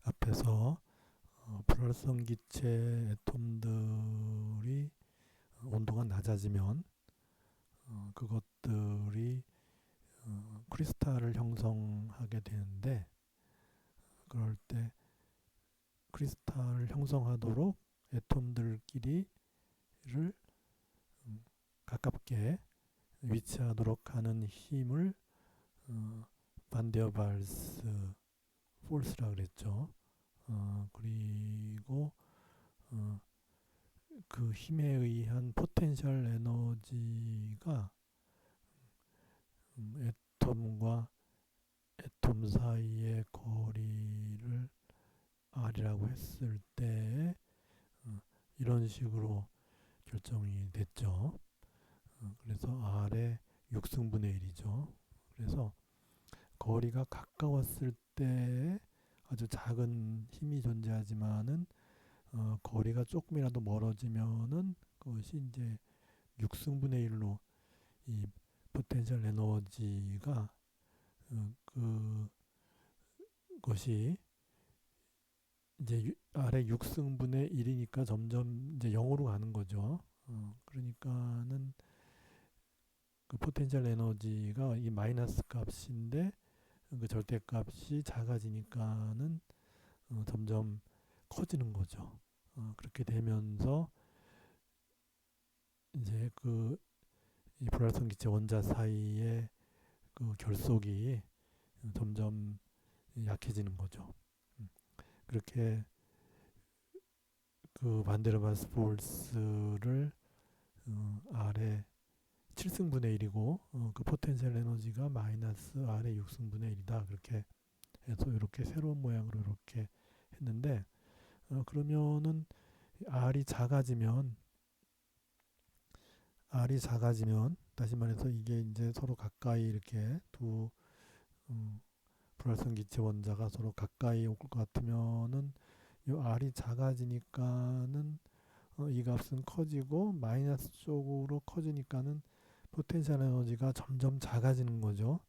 앞에서 불활성 기체 애톰들이 온도가 낮아지면 그것들이 크리스탈을 형성하게 되는데, 그럴 때 크리스탈을 형성하도록 애톰들끼리를 가깝게 위치하도록 하는 힘을 반데어발스 포스라 그랬죠. 그리고 어, 그 힘에 의한 포텐셜 에너지가 애톰과 애톰 사이의 거리를 R이라고 했을 때 이런 식으로 결정이 됐죠. 그래서 R의 6승분의 1이죠. 그래서 거리가 가까웠을 때 아주 작은 힘이 존재하지만은 거리가 조금이라도 멀어지면은 그것이 이제 6승분의 1로 이 포텐셜 에너지가 그것이 이제 아래 6승분의 1이니까 점점 이제 0으로 가는 거죠. 그러니까는 그 포텐셜 에너지가 이 마이너스 값인데 그 절대값이 작아지니까는 점점 커지는 거죠. 그렇게 되면서 이제 이 불활성 기체 원자 사이의 그 결속이 점점 약해지는 거죠. 그렇게 그 반데르바스 폴스를 R의 7승분의 1이고 그 포텐셜 에너지가 마이너스 R의 6승분의 1이다. 그렇게 해서 이렇게 새로운 모양으로 이렇게 했는데, 그러면은 R이 작아지면 다시 말해서 이게 이제 서로 가까이 이렇게 두 불활성 기체 원자가 서로 가까이 올 것 같으면은 이 R이 작아지니까는 이 값은 커지고 마이너스 쪽으로 커지니까는 포텐셜 에너지가 점점 작아지는 거죠.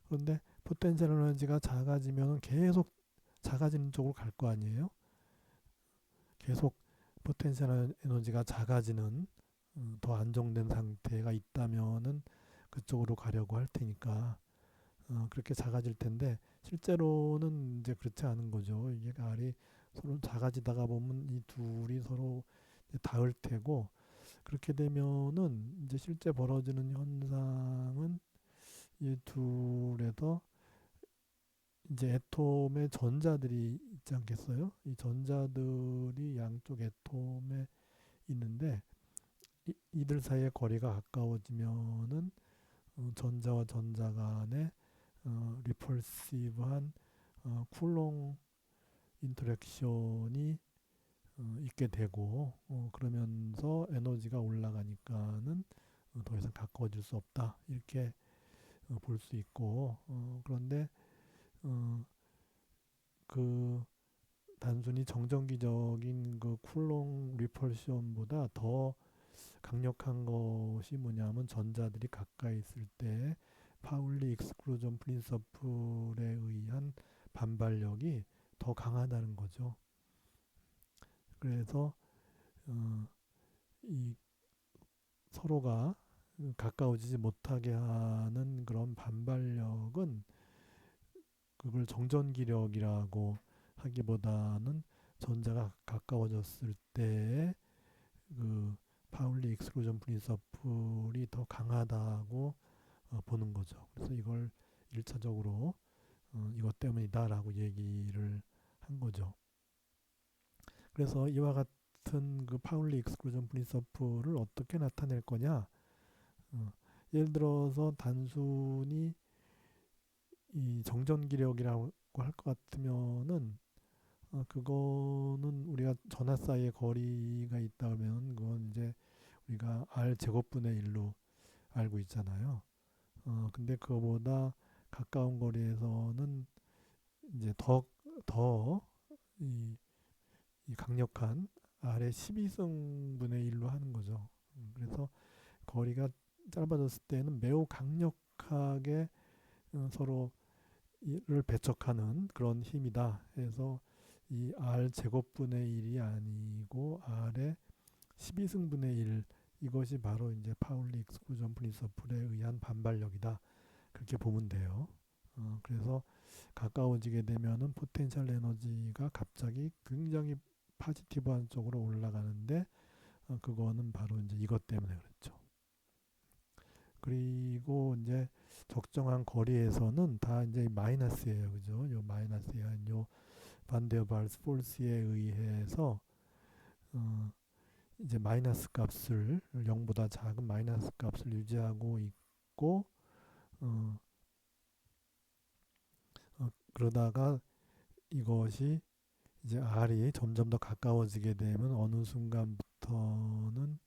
그런데 포텐셜 에너지가 작아지면 계속 작아지는 쪽으로 갈 거 아니에요? 계속 포텐셜 에너지가 작아지는 더 안정된 상태가 있다면은 그쪽으로 가려고 할 테니까 그렇게 작아질 텐데, 실제로는 이제 그렇지 않은 거죠. 이게 알이 서로 작아지다가 보면 이 둘이 서로 닿을 테고, 그렇게 되면은 이제 실제 벌어지는 현상은 이 둘에서 이제 애톰의 전자들이 있지 않겠어요? 이 전자들이 양쪽 애톰에 있는데 이들 사이의 거리가 가까워지면은 전자와 전자 간의 리펄시브한 쿨롱 인터랙션이 있게 되고, 그러면서 에너지가 올라가니까는 더 이상 가까워질 수 없다, 이렇게 볼 수 있고, 그런데 어, 그 단순히 정전기적인 그 쿨롱 리펄션보다 더 강력한 것이 뭐냐면 전자들이 가까이 있을 때 파울리 익스클루전 프린서플에 의한 반발력이 더 강하다는 거죠. 그래서 어, 이 서로가 가까워지지 못하게 하는 그런 반발력은 그걸 정전기력이라고 하기보다는 전자가 가까워졌을 때의 그 파울리 익스클루전 프린서플이 더 강하다고 보는 거죠. 그래서 이걸 1차적으로 이것 때문이다라고 얘기를 한 거죠. 그래서 이와 같은 그 파울리 익스클루전 프린서플을 어떻게 나타낼 거냐? 예를 들어서 단순히 이 정전기력이라고 할 것 같으면은 그거는 우리가 전하 사이의 거리가 있다 그러면 그건 이제 우리가 R 제곱분의 1로 알고 있잖아요. 근데 그거보다 가까운 거리에서는 이제 이, 이 강력한 R의 12승분의 1로 하는 거죠. 그래서 거리가 짧아졌을 때는 매우 강력하게 서로 를 배척하는 그런 힘이다 해서 이 R 제곱분의 1이 아니고 R의 12승분의 1 이것이 바로 이제 파울리 익스클루전 프린서플에 의한 반발력이다. 그렇게 보면 돼요. 그래서 가까워지게 되면은 포텐셜 에너지가 갑자기 굉장히 파지티브한 쪽으로 올라가는데 그거는 바로 이제 이것 때문에 그렇죠. 그리고 이제 적정한 거리에서는 다 이제 마이너스예요. 그죠? 요 마이너스에 한요 반데어발스 폴스에 의해서 어 이제 마이너스 값을 0보다 작은 마이너스 값을 유지하고 있고 어, 그러다가 이것이 이제 R이 점점 더 가까워지게 되면 어느 순간부터는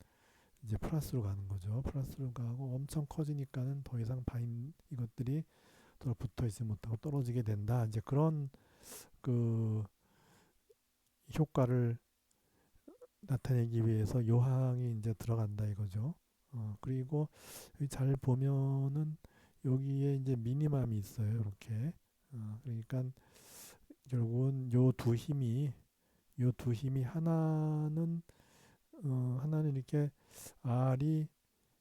이제 플러스로 가는 거죠. 플러스로 가고 엄청 커지니까는 더 이상 바인 이것들이 더 붙어 있지 못하고 떨어지게 된다. 이제 그런 그 효과를 나타내기 위해서 요항이 이제 들어간다 이거죠. 그리고 여기 잘 보면은 여기에 이제 미니멈이 있어요. 이렇게. 그러니까 결국은 요 두 힘이 하나는 이렇게 R이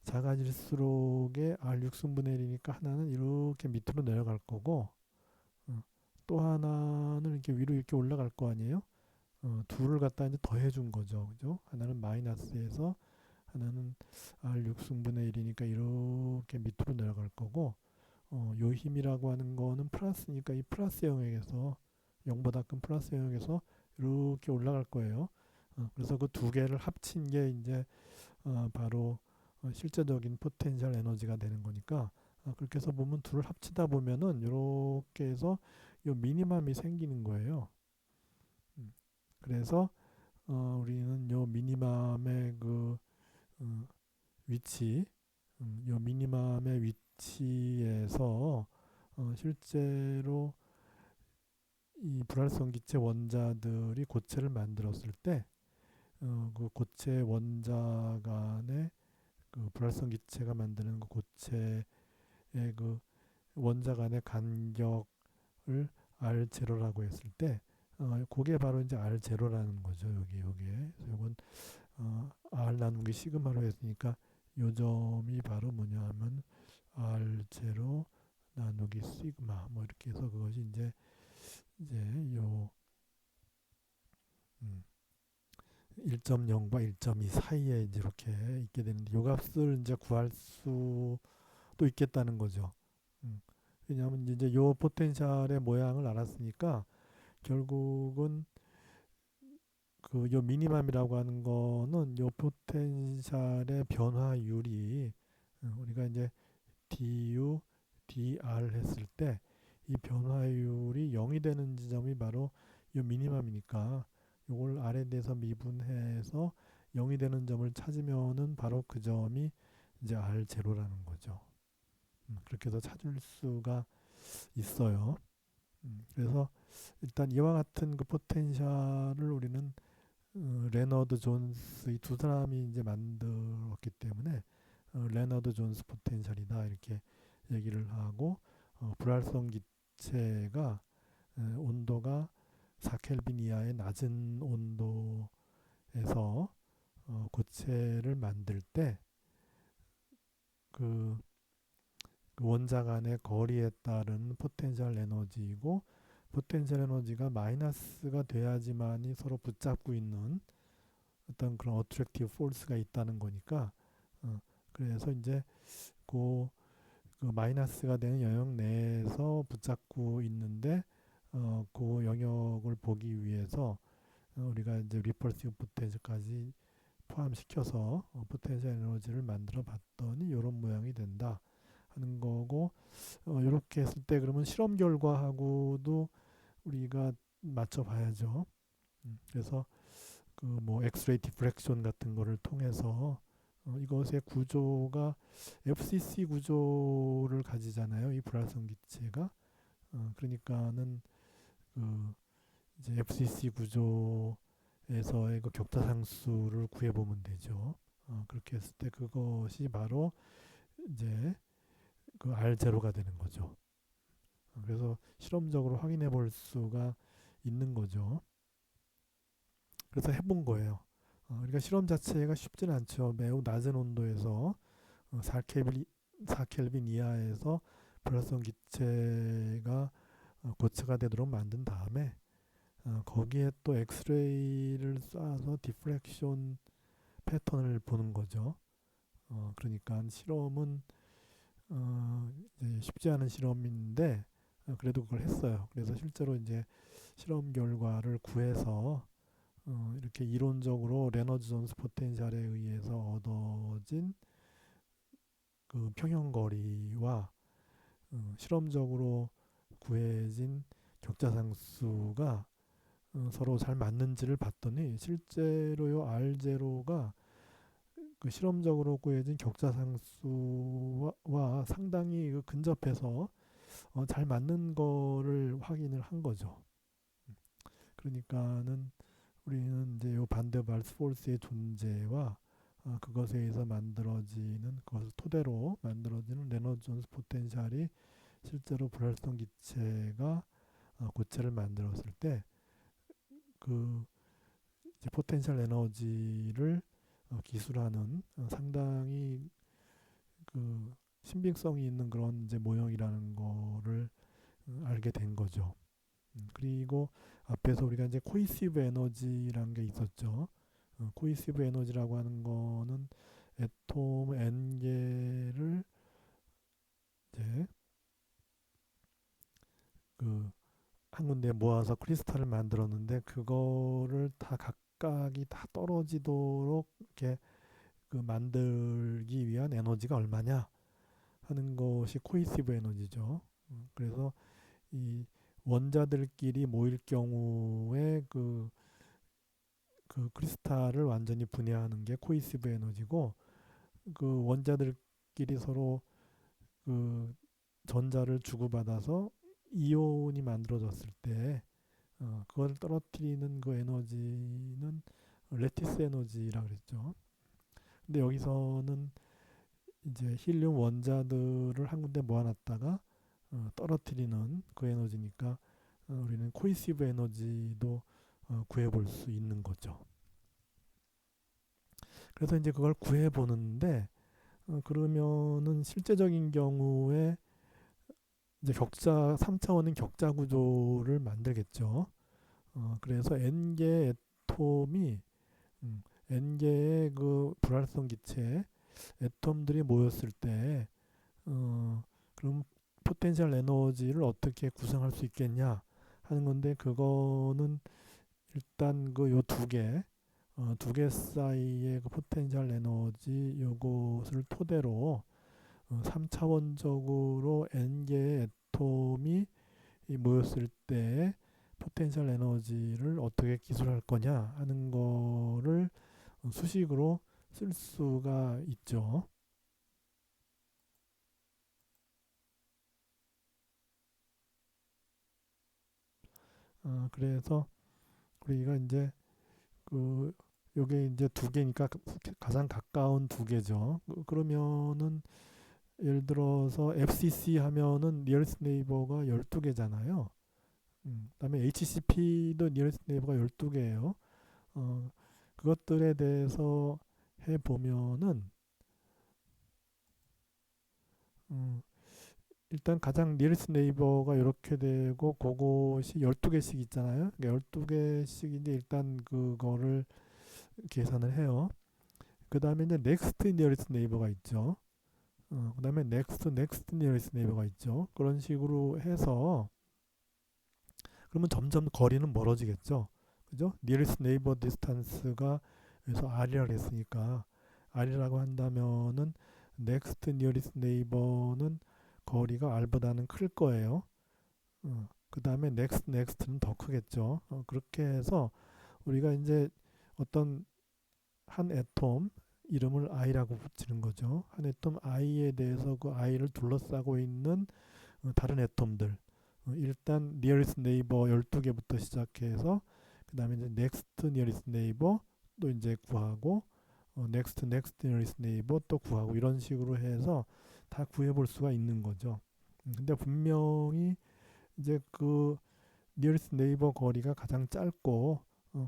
작아질수록에 R 6승분의 1이니까 하나는 이렇게 밑으로 내려갈 거고 또 하나는 이렇게 위로 이렇게 올라갈 거 아니에요? 둘을 갖다 이제 더해 준 거죠. 그죠? 하나는 마이너스에서 하나는 R 6승분의 1이니까 이렇게 밑으로 내려갈 거고 요 힘이라고 하는 거는 플러스니까 이 플러스 영역에서 0보다 큰 플러스 영역에서 이렇게 올라갈 거예요. 그래서 그 두 개를 합친 게 이제 바로 실제적인 포텐셜 에너지가 되는 거니까 그렇게 해서 보면 둘을 합치다 보면은 이렇게 해서 요 미니멈이 생기는 거예요. 음, 그래서 우리는 요 미니멈의 그 어, 위치, 요 미니멈의 위치에서 실제로 이 불활성 기체 원자들이 고체를 만들었을 때 그 고체 원자 간의 그 불활성 기체가 만드는 그 고체의 그 원자 간의 간격을 R0라고 했을 때 그게 바로 이제 R0라는 거죠. 여기에. 이건 R 나누기 시그마로 했으니까 요 점이 바로 뭐냐 하면 R0 나누기 시그마 뭐 이렇게 해서 그것이 이제 요 음, 1.0과 1.2 사이에 이제 이렇게 있게 되는데 요 값을 이제 구할 수도 있겠다는 거죠. 음. 왜냐하면 이제 요 포텐셜의 모양을 알았으니까 결국은 그 요 미니멈이라고 하는 거는 요 포텐셜의 변화율이 우리가 이제 du dr 했을 때 이 변화율이 0이 되는 지점이 바로 요 미니멈이니까 요걸 r에 대해서 미분해서 0이 되는 점을 찾으면은 바로 그 점이 이제 r0라는 거죠. 그렇게 해서 찾을 수가 있어요. 그래서 일단 이와 같은 그 포텐셜을 우리는 레너드 존스 이 두 사람이 이제 만들었기 때문에 레너드 존스 포텐셜이다 이렇게 얘기를 하고 불활성 기체가 온도가 4켈빈 이하의 낮은 온도에서 고체를 만들 때그 그 원자 간의 거리에 따른 포텐셜 에너지이고 포텐셜 에너지가 마이너스가 돼야지만이 서로 붙잡고 있는 어떤 그런 어트랙티브 포스가 있다는 거니까 그래서 이제 그, 그 마이너스가 되는 영역 내에서 붙잡고 있는데 그 영역을 보기 위해서 우리가 이제 리펄시브 포텐셜까지 포함시켜서 포텐셜 에너지를 만들어 봤더니 이런 모양이 된다 하는 거고 이렇게 했을 때 그러면 실험 결과하고도 우리가 맞춰 봐야죠. 그래서 그 뭐 엑스레이 디프렉션 같은 거를 통해서 이것의 구조가 FCC 구조를 가지잖아요. 이 불활성 기체가 그러니까는 그 이제 FCC 구조에서의 그 격타상수를 구해 보면 되죠. 그렇게 했을 때 그것이 바로 이제 그 R0가 되는 거죠. 그래서 실험적으로 확인해 볼 수가 있는 거죠. 그래서 해본 거예요. 그러니까 실험 자체가 쉽지는 않죠. 매우 낮은 온도에서 4켈빈, 4켈빈 이하에서 불활성 기체가 고체가 되도록 만든 다음에 거기에 또 엑스레이를 쏴서 디프렉션 패턴을 보는 거죠. 그러니까 실험은 이제 쉽지 않은 실험인데 그래도 그걸 했어요. 그래서 실제로 이제 실험 결과를 구해서 이렇게 이론적으로 레너즈 존스 포텐셜에 의해서 얻어진 그 평형거리와 실험적으로 구해진 격자상수가 서로 잘 맞는지를 봤더니 실제로요 R0가 그 실험적으로 구해진 격자상수와 상당히 그 근접해서 잘 맞는 거를 확인을 한 거죠. 그러니까는 우리는 이제 요 반데발스 포스의 존재와 그것에 의해서 만들어지는 그것을 토대로 만들어지는 레너즈 존스 포텐셜이 실제로 불활성 기체가 고체를 만들었을 때 그 포텐셜 에너지를 기술하는 상당히 그 신빙성이 있는 그런 이제 모형이라는 거를 알게 된 거죠. 그리고 앞에서 우리가 이제 코이시브 에너지라는 게 있었죠. 코이시브 에너지라고 하는 거는 애톰 n개를 이제 그 한 군데 모아서 크리스탈을 만들었는데 그거를 다 각각이 다 떨어지도록 이렇게 그 만들기 위한 에너지가 얼마냐 하는 것이 코이시브 에너지죠. 그래서 이 원자들끼리 모일 경우에 그 크리스탈을 완전히 분해하는 게 코이시브 에너지고 그 원자들끼리 서로 그 전자를 주고받아서 이온이 만들어졌을 때 그걸 떨어뜨리는 그 에너지는 레티스 에너지라 그랬죠. 근데 여기서는 이제 힐륨 원자들을 한 군데 모아놨다가 떨어뜨리는 그 에너지니까 우리는 코이시브 에너지도 구해볼 수 있는 거죠. 그래서 이제 그걸 구해보는데 그러면은 실제적인 경우에 이제 격자 3차원인 격자 구조를 만들겠죠. 그래서 n개 애톰이 n개의 그 불활성 기체 애톰들이 모였을 때 그럼 포텐셜 에너지를 어떻게 구성할 수 있겠냐 하는 건데 그거는 일단 그 요 두 개 사이의 그 포텐셜 에너지 요것을 토대로 3차원적으로 n개의 애톰이 모였을 때 포텐셜 에너지를 어떻게 기술할 거냐 하는 거를 수식으로 쓸 수가 있죠. 그래서 우리가 이제 그 요게 이제 두 개니까 가장 가까운 두 개죠. 그러면은 예를 들어서 FCC 하면은 니어리스트 네이버가 12개잖아요. 그다음에 HCP도 니어리스트 네이버가 12개예요. 어, 그것들에 대해서 해 보면은 음, 일단 가장 니어리스트 네이버가 이렇게 되고 그것이 12개씩 있잖아요. 그러니까 12개씩인데 일단 그거를 계산을 해요. 그다음에 이제 넥스트 니어리스트 네이버가 있죠. 그다음에 넥스트 니어리스트 네이버가 있죠. 그런 식으로 해서 그러면 점점 거리는 멀어지겠죠. 그죠? nearest neighbor distance가 여기서 R이라고 했으니까 R이라고 한다면은 next nearest neighbor는 거리가 R보다는 클 거예요. 그 다음에 next는 더 크겠죠. 그렇게 해서 우리가 이제 어떤 한 애톰 이름을 I라고 붙이는 거죠. 한 애톰 I에 대해서 그 I를 둘러싸고 있는 다른 애톰들 일단 nearest neighbor 12개부터 시작해서 그 다음에 이제 next nearest neighbor 또 이제 구하고 next nearest neighbor 또 구하고 이런 식으로 해서 다 구해볼 수가 있는 거죠. 근데 분명히 이제 그 nearest neighbor 거리가 가장 짧고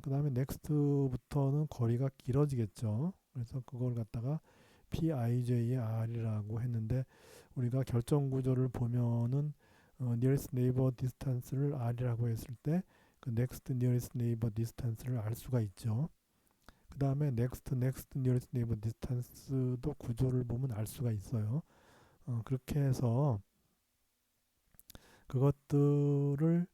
그 다음에 next부터는 거리가 길어지겠죠. 그래서 그걸 갖다가 PIJ의 R이라고 했는데 우리가 결정 구조를 보면은 nearest neighbor distance를 R이라고 했을 때 그 next nearest neighbor distance를 알 수가 있죠. 그 다음에 next nearest neighbor distance도 구조를 보면 알 수가 있어요. 그렇게 해서 그것들을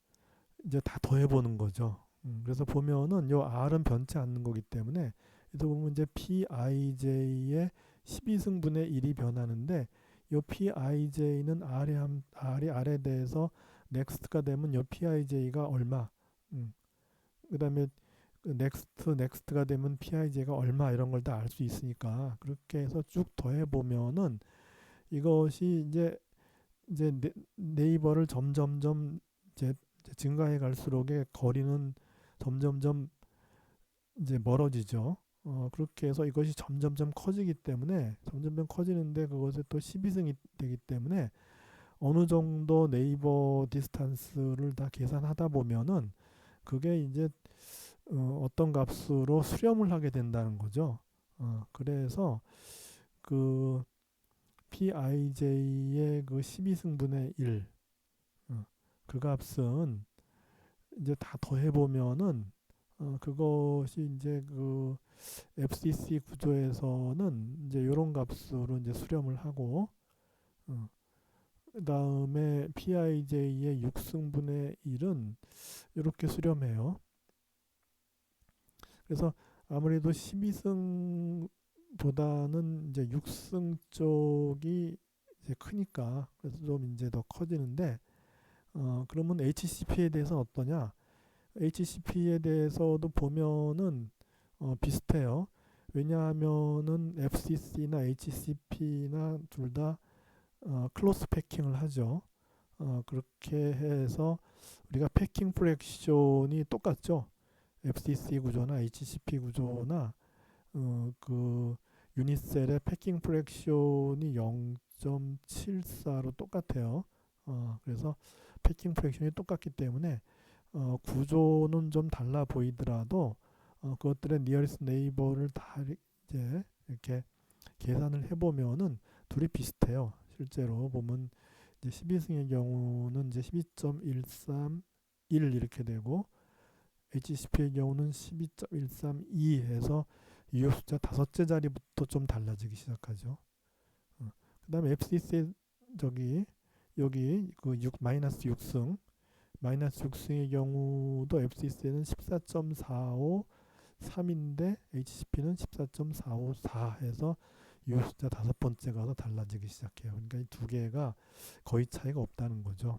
이제 다 더해보는 거죠. 그래서 보면은 요 R은 변치 않는 거기 때문에 여기서 보면 이제 PIJ의 12승분의 1이 변하는데 요 PIJ는 R이 R에 대해서 next가 되면 요 PIJ가 얼마 그 다음에 next가 되면 PIJ가 얼마 이런 걸 다 알 수 있으니까 그렇게 해서 쭉 더해보면은 이것이 이제 네이버를 점점점 이제 증가해 갈수록의 거리는 점점점 이제 멀어지죠. 그렇게 해서 이것이 점점점 커지기 때문에 점점점 커지는데 그것에 또 12승이 되기 때문에 어느 정도 네이버 디스탄스를 다 계산하다 보면은 그게 이제 어떤 값으로 수렴을 하게 된다는 거죠. 그래서 그 PIJ의 그 12승분의 1, 그 값은 이제 다 더해보면은 그것이 이제 그 FCC 구조에서는 이제 이런 값으로 이제 수렴을 하고 그 다음에 PIJ의 6승분의 1은 이렇게 수렴해요. 그래서 아무래도 12승보다는 이제 6승 쪽이 이제 크니까 그래서 좀 이제 더 커지는데 그러면 HCP에 대해서 어떠냐? HCP에 대해서도 보면은 비슷해요. 왜냐하면은 FCC나 HCP나 둘 다 클로스 패킹을 하죠. 그렇게 해서 우리가 패킹 프랙션이 똑같죠. FCC 구조나 HCP 구조나 그 유니셀의 패킹 프랙션이 0.74로 똑같아요. 그래서 패킹 프랙션이 똑같기 때문에 구조는 좀 달라 보이더라도 그것들의 니어리스 네이버를 다 이제 이렇게 계산을 해보면은 둘이 비슷해요. 실제로 보면 이제 12승의 경우는 이제 12.131 이렇게 되고 HCP의 경우는 12.132 해서 유효 숫자 다섯째 자리부터 좀 달라지기 시작하죠. 그 다음에 FCC 저기 여기 그 6, 마이너스 6승 마이너스 6승의 경우도 FCC는 14.453인데 HCP는 14.454 해서 유효 숫자 다섯 번째가 더 달라지기 시작해요. 그러니까 이 두 개가 거의 차이가 없다는 거죠.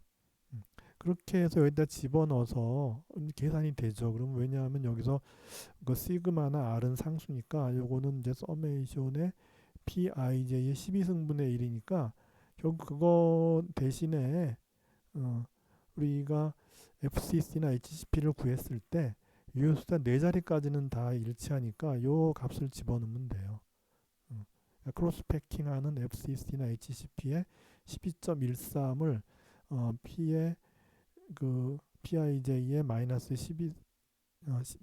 그렇게 해서 여기다 집어넣어서 계산이 되죠. 그럼 왜냐하면 여기서 그 시그마나 R은 상수니까 요거는 이제 서메이션의 PIJ의 12승분의 1이니까 결국 그거 대신에 우리가 FCC나 HCP를 구했을 때 유효 숫자 4자리까지는 다 일치하니까 요 값을 집어넣으면 돼요. 크로스 패킹하는 FCC나 HCP의 12.13을 P의 그 PIJ의 마이너스 12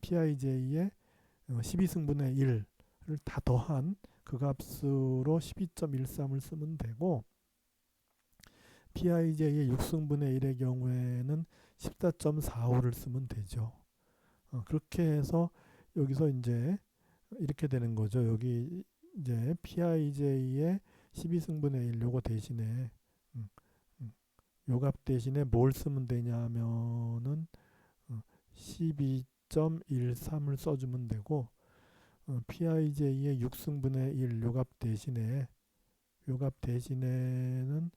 PIJ의 12승분의 1을 다 더한 그 값으로 12.13을 쓰면 되고 PIJ의 6승분의 1의 경우에는 14.45를 쓰면 되죠. 그렇게 해서 여기서 이제 이렇게 되는 거죠. 여기 이제 PIJ의 12승분의 1 요거 대신에 음, 요 값 대신에 뭘 쓰면 되냐면은 12.13을 써주면 되고 PIJ의 6승분의 1 요 값 대신에 요 값 대신에는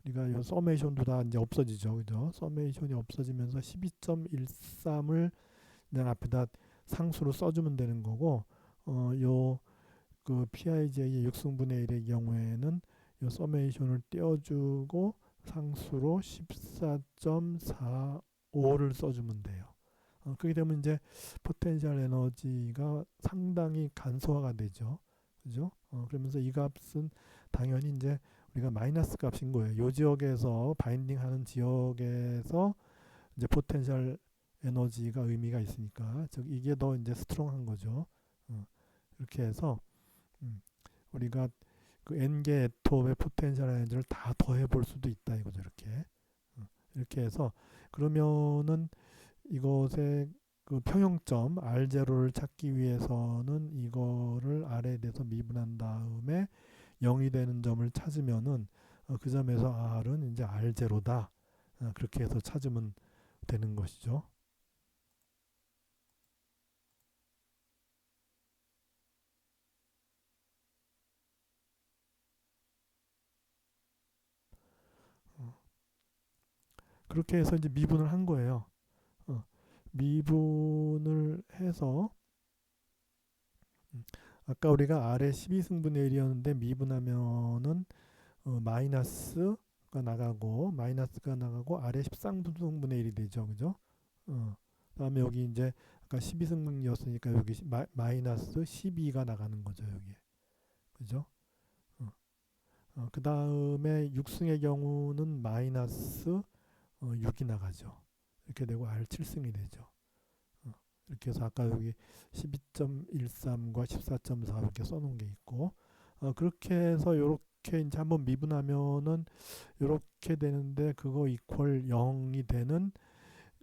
우리가 요 서메이션도 다 이제 없어지죠. 그죠? 서메이션이 없어지면서 12.13을 그냥 앞에다 상수로 써주면 되는 거고 요 그 PIJ의 6승분의 1의 경우에는 요 서메이션을 떼어주고 상수로 14.45를 써주면 돼요. 그렇게 되면 이제 포텐셜 에너지가 상당히 간소화가 되죠. 그죠? 그러면서 이 값은 당연히 이제 우리가 마이너스 값인 거예요. 요 지역에서 바인딩하는 지역에서 이제 포텐셜 에너지가 의미가 있으니까 즉 이게 더 이제 스트롱한 거죠. 어, 이렇게 해서 음, 우리가 그 n개 애톰의 포텐셜 에너지를 다 더해 볼 수도 있다 이거죠. 이렇게 이렇게 해서 그러면은 이것의 그 평형점 R0를 찾기 위해서는 이거를 R에 대해서 미분한 다음에 0이 되는 점을 찾으면은 그 점에서 R은 이제 R0다. 그렇게 해서 찾으면 되는 것이죠. 어, 그렇게 해서 이제 미분을 한 거예요. 어, 미분을 해서 아까 우리가 R의 12승분의 1이었는데 미분하면은 마이너스가 나가고 R의 13승분의 1이 되죠. 그죠? 그다음에 여기 이제 아까 12승분이었으니까 여기 마이너스 12가 나가는 거죠. 여기에. 그죠? 어, 그다음에 6승의 경우는 마이너스 6이 나가죠. 이렇게 되고 R 7승이 되죠. 어, 이렇게 해서 아까 여기 12.13과 14.4 이렇게 써놓은 게 있고 그렇게 해서 이렇게 이제 한번 미분하면은 이렇게 되는데 그거 이퀄 0이 되는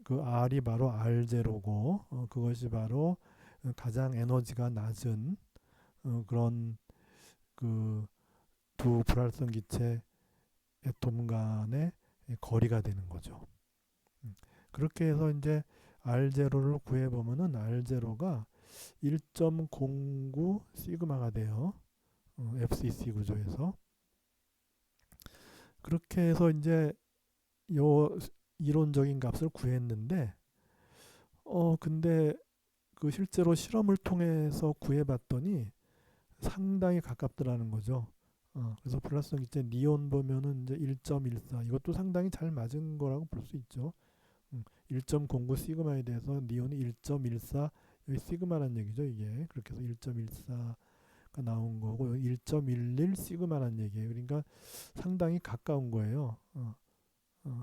그 R이 바로 R0고 그것이 바로 가장 에너지가 낮은 그런 그 두 불활성 기체 애톰 간의 거리가 되는 거죠. 그렇게 해서 이제 R0를 구해보면은 R0가 1.09 시그마가 돼요. FCC 구조에서. 그렇게 해서 이제 요 이론적인 값을 구했는데 근데 그 실제로 실험을 통해서 구해봤더니 상당히 가깝더라는 거죠. 그래서 불확성 기체 니온 보면은 이제 1.14 이것도 상당히 잘 맞은 거라고 볼 수 있죠. 1.09 시그마에 대해서 니온이 1.14 여기 시그마란 얘기죠 이게. 그렇게 해서 1.14가 나온 거고 1.11 시그마란 얘기예요. 그러니까 상당히 가까운 거예요.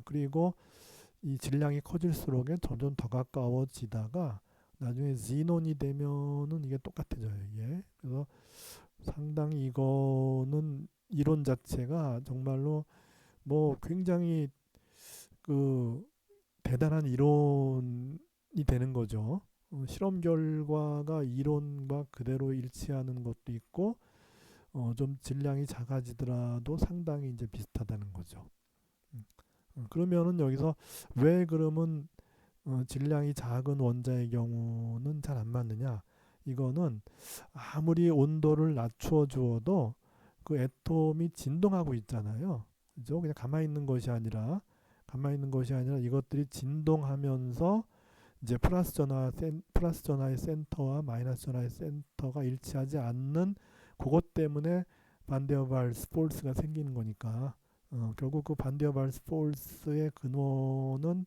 그리고 이 질량이 커질수록 점점 더 가까워지다가 나중에 지논이 되면은 이게 똑같아져요 이게. 그래서 상당히 이거는 이론 자체가 정말로 뭐 굉장히 그 대단한 이론이 되는 거죠. 실험 결과가 이론과 그대로 일치하는 것도 있고 좀 질량이 작아지더라도 상당히 이제 비슷하다는 거죠. 음, 그러면은 여기서 왜 그러면 질량이 작은 원자의 경우는 잘 안 맞느냐? 이거는 아무리 온도를 낮추어 주어도 그 애톰이 진동하고 있잖아요. 그죠? 그냥 가만히 있는 것이 아니라 이것들이 진동하면서 이제 플러스 전하의 센터와 마이너스 전하의 센터가 일치하지 않는 그것 때문에 반데어발스 폴스가 생기는 거니까 결국 그 반데어발스 폴스의 근원은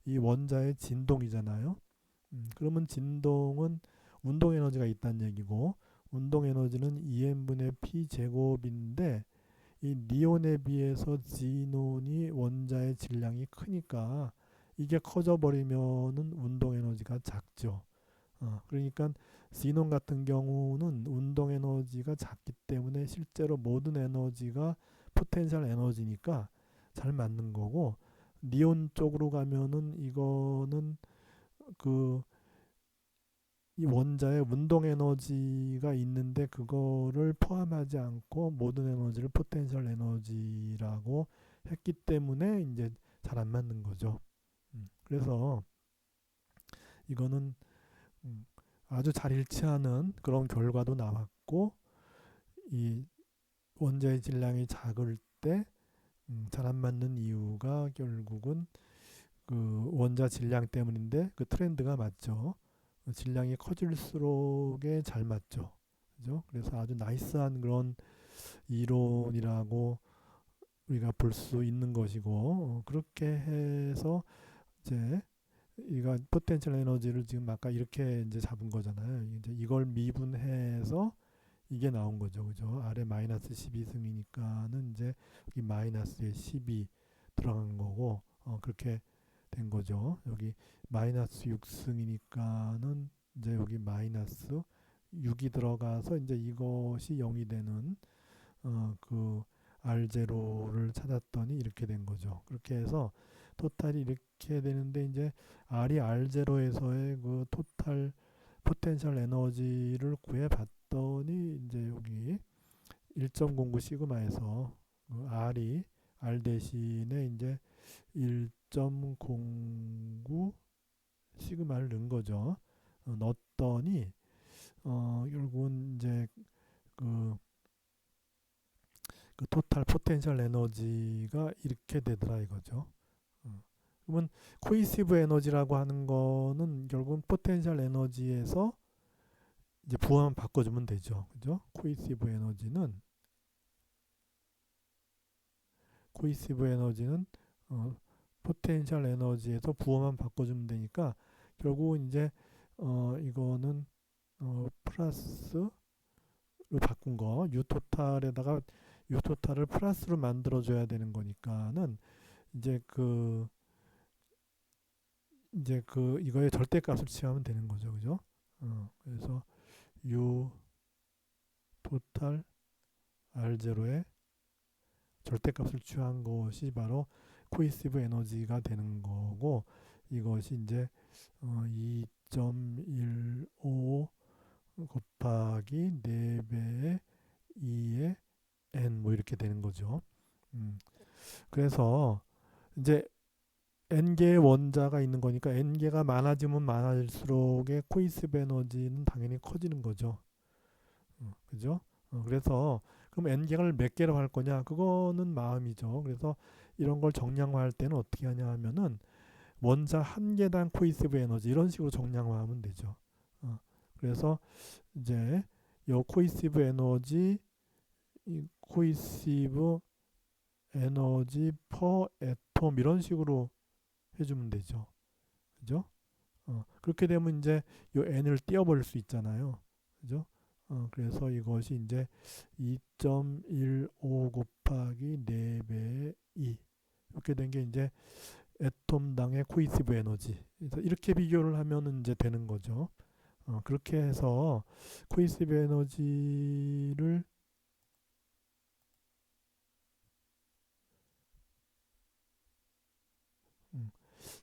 이 원자의 진동이잖아요. 그러면 진동은 운동 에너지가 있다는 얘기고 운동 에너지는 EM분의 P 제곱인데 이 니온에 비해서 지논이 원자의 질량이 크니까 이게 커져 버리면은 운동 에너지가 작죠. 그러니까 지논 같은 경우는 운동 에너지가 작기 때문에 실제로 모든 에너지가 포텐셜 에너지니까 잘 맞는 거고 니온 쪽으로 가면은 이거는 그 이 원자에 운동 에너지가 있는데 그거를 포함하지 않고 모든 에너지를 포텐셜 에너지라고 했기 때문에 이제 잘 안 맞는 거죠. 그래서 이거는 음, 아주 잘 일치하는 그런 결과도 나왔고 이 원자의 질량이 작을 때 잘 안 맞는 이유가 결국은 그 원자 질량 때문인데 그 트렌드가 맞죠. 질량이 커질수록에 잘 맞죠. 그죠? 그래서 아주 나이스한 그런 이론이라고 우리가 볼 수 있는 것이고 그렇게 해서 이제 이가 포텐셜 에너지를 지금 아까 이렇게 이제 잡은 거잖아요. 이제 이걸 미분해서 이게 나온 거죠. 그죠? 아래 마이너스 12승이니까는 이제 여기 마이너스에 12 들어간 거고 그렇게 된 거죠. 여기 마이너스 6승이니까는 이제 여기 마이너스 6이 들어가서 이제 이것이 0이 되는 그 R0를 찾았더니 이렇게 된 거죠. 그렇게 해서 토탈이 이렇게 되는데 이제 R이 R0에서의 그 토탈 포텐셜 에너지를 구해 봤더니 이제 여기 1.09 시그마에서 R이 R 대신에 이제 1.09 시그마를 넣은 거죠. 넣었더니 결국은 이제 그, 그 토탈 포텐셜 에너지가 이렇게 되더라 이거죠. 그러면 코이시브 에너지라고 하는 거는 결국은 포텐셜 에너지에서 이제 부하만 바꿔주면 되죠. 그죠? 코이시브 에너지는 포텐셜 에너지에서 부하만 바꿔주면 되니까 결국은 이제 이거는 플러스로 바꾼 거 U 토탈에다가 U 토탈을 플러스로 만들어줘야 되는 거니까는 이제 그 이거의 절대값을 취하면 되는 거죠, 그죠? 그래서 U 토탈 R0의 절대값을 취한 것이 바로 코이시브 에너지가 되는 거고 이것이 이제 2.15 곱하기 4배의 2의 n 뭐 이렇게 되는 거죠. 그래서 이제 n개의 원자가 있는 거니까 n개가 많아지면 많아질수록의 코이시브 에너지는 당연히 커지는 거죠. 그죠? 그래서 그럼 n개를 몇 개로 할 거냐? 그거는 마음이죠. 그래서 이런 걸 정량화할 때는 어떻게 하냐 하면은 원자 한 개당 코이시브 에너지 이런 식으로 정량화하면 되죠. 그래서 이제 요 코이시브 에너지 이 코이시브 에너지 퍼 애톰 이런 식으로 해주면 되죠. 그죠? 그렇게 되면 이제 요 n을 띄워버릴 수 있잖아요. 그죠? 그래서 이것이 이제 2.15 곱하기 4배의 2 이렇게 된 게 이제 애톰당의 코이시브 에너지. 그래서 이렇게 비교를 하면 이제 되는 거죠. 그렇게 해서 코이시브 에너지를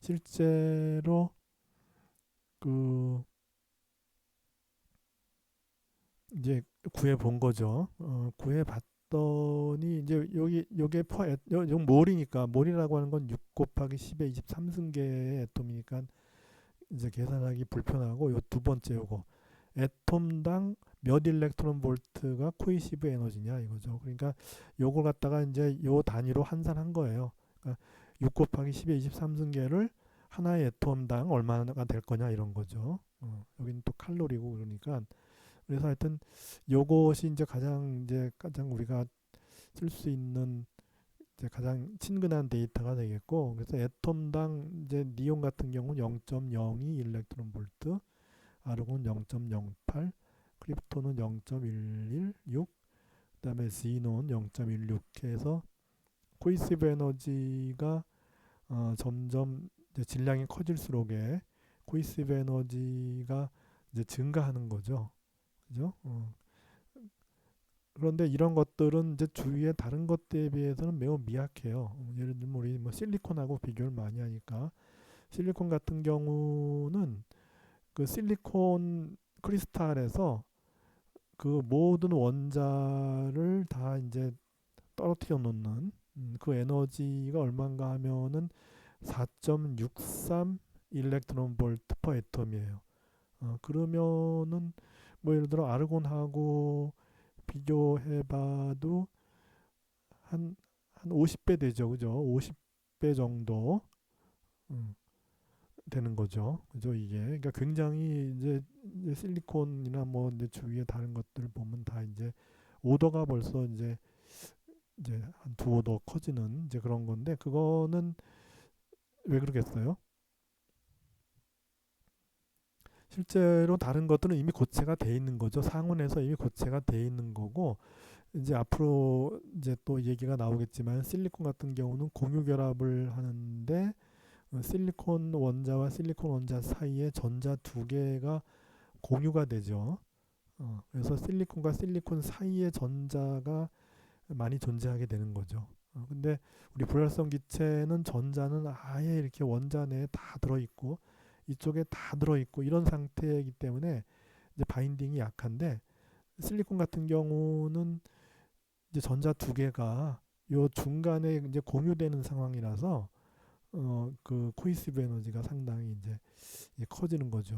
실제로 그 이제 구해 본 거죠. 구해 봤더니 이제 여기 요게 요 몰이니까 몰이라고 하는 건 6 곱하기 10의 23승계의 애톰이니까 이제 계산하기 불편하고 요 두 번째 요거 애톰당 몇 일렉트론 볼트가 코이시브 에너지냐 이거죠. 그러니까 요걸 갖다가 이제 요 단위로 환산한 거예요. 그러니까 6 곱하기 10의 23승계를 하나의 애톰당 얼마나 될 거냐 이런 거죠. 여기는 또 칼로리고 그러니까 그래서 하여튼 요것이 이제 가장 우리가 쓸 수 있는 이제 가장 친근한 데이터가 되겠고 그래서 애톰당 이제 니온 같은 경우는 0.02 일렉트론 볼트, 아르곤 0.08, 크립톤은 0.116, 그다음에 지논 0.16 해서 코이시브 에너지가 점점 이제 질량이 커질수록에 코이시브 에너지가 이제 증가하는 거죠. 그죠? 그런데 이런 것들은 이제 주위의 다른 것들에 비해서는 매우 미약해요. 예를 들면 우리 뭐 실리콘하고 비교를 많이 하니까 실리콘 같은 경우는 그 실리콘 크리스탈에서 그 모든 원자를 다 이제 떨어뜨려 놓는 그 에너지가 얼마인가 하면은 4.63 일렉트론 볼트 퍼 애톰이에요. 그러면은 뭐 예를 들어 아르곤하고 비교해봐도 한 50배 되죠, 그죠? 50배 정도 되는 거죠, 그죠? 이게 그러니까 굉장히 이제 실리콘이나 뭐 이제 주위에 다른 것들 보면 다 이제 오더가 벌써 이제 한 두 오더 커지는 이제 그런 건데 그거는 왜 그러겠어요? 실제로 다른 것들은 이미 고체가 돼 있는 거죠. 상온에서 이미 고체가 돼 있는 거고 이제 앞으로 이제 또 얘기가 나오겠지만 실리콘 같은 경우는 공유 결합을 하는데 실리콘 원자와 실리콘 원자 사이에 전자 두 개가 공유가 되죠. 그래서 실리콘과 실리콘 사이에 전자가 많이 존재하게 되는 거죠. 근데 우리 불활성 기체는 전자는 아예 이렇게 원자 내에 다 들어있고 이쪽에 다 들어있고 이런 상태이기 때문에 이제 바인딩이 약한데, 실리콘 같은 경우는 이제 전자 두 개가 요 중간에 이제 공유되는 상황이라서 그 코이시브 에너지가 상당히 이제 커지는 거죠.